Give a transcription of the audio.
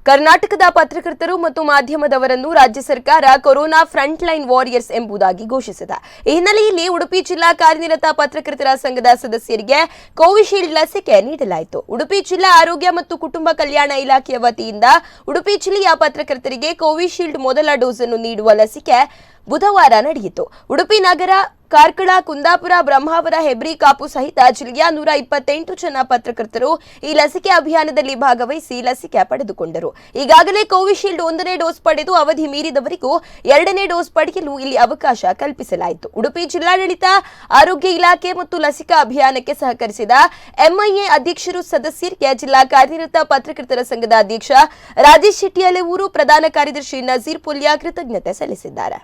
ಕರ್ನಾಟಕದ ಪತ್ರಕರ್ತರು ಮತ್ತು ಮಾಧ್ಯಮದವರನ್ನು ರಾಜ್ಯ ಸರ್ಕಾರ ಕೊರೋನಾ ಫ್ರಂಟ್ ಲೈನ್ ವಾರಿಯರ್ಸ್ ಎಂಬುದಾಗಿ ಘೋಷಿಸಿದೆ. ಈ ಹಿನ್ನೆಲೆಯಲ್ಲಿ ಉಡುಪಿ ಜಿಲ್ಲಾ ಕಾರ್ಯನಿರತ ಪತ್ರಕರ್ತರ ಸಂಘದ ಸದಸ್ಯರಿಗೆ ಕೋವಿಶೀಲ್ಡ್ ಲಸಿಕೆ ನೀಡಲಾಯಿತು. ಉಡುಪಿ ಜಿಲ್ಲಾ ಆರೋಗ್ಯ ಮತ್ತು ಕುಟುಂಬ ಕಲ್ಯಾಣ ಇಲಾಖೆಯ ವತಿಯಿಂದ ಉಡುಪಿ ಜಿಲ್ಲೆಯ ಪತ್ರಕರ್ತರಿಗೆ ಕೋವಿಶೀಲ್ಡ್ ಮೊದಲ ಡೋಸ್ ಅನ್ನು ನೀಡುವ ಲಸಿಕೆ ಬುಧವಾರ ನಡೆಯಿತು. ಉಡುಪಿ ನಗರ, ಕಾರ್ಕಳ, ಕುಂದಾಪುರ, ಬ್ರಹ್ಮಾವರ, ಹೆಬ್ರಿ, ಕಾಪು ಸಹಿತ ಜಿಲ್ಲೆಯ 128 ಜನ ಪತ್ರಕರ್ತರು ಈ ಲಸಿಕೆ ಅಭಿಯಾನದಲ್ಲಿ ಭಾಗವಹಿಸಿ ಲಸಿಕೆ ಪಡೆದುಕೊಂಡರು. ಈಗಾಗಲೇ ಕೋವಿಶೀಲ್ಡ್ 1ನೇ ಡೋಸ್ ಪಡೆದು ಅವಧಿ ಮೀರಿದವರಿಗೂ 2ನೇ ಡೋಸ್ ಪಡೆಯಲು ಇಲ್ಲಿ ಅವಕಾಶ ಕಲ್ಪಿಸಲಾಯಿತು. ಉಡುಪಿ ಜಿಲ್ಲಾಡಳಿತ, ಆರೋಗ್ಯ ಇಲಾಖೆ ಮತ್ತು ಲಸಿಕಾ ಅಭಿಯಾನಕ್ಕೆ ಸಹಕರಿಸಿದ ಎಂಐಎ ಅಧ್ಯಕ್ಷರು, ಸದಸ್ಯರಿಗೆ ಜಿಲ್ಲಾ ಕಾರ್ಯನಿರತ ಪತ್ರಕರ್ತರ ಸಂಘದ ಅಧ್ಯಕ್ಷ ರಾಜೇಶ್ ಶೆಟ್ಟಿ ಅಲೆವೂರು, ಪ್ರಧಾನ ಕಾರ್ಯದರ್ಶಿ ನಜೀರ್ ಪುಲ್ಯ ಕೃತಜ್ಞತೆ ಸಲ್ಲಿಸಿದ್ದಾರೆ.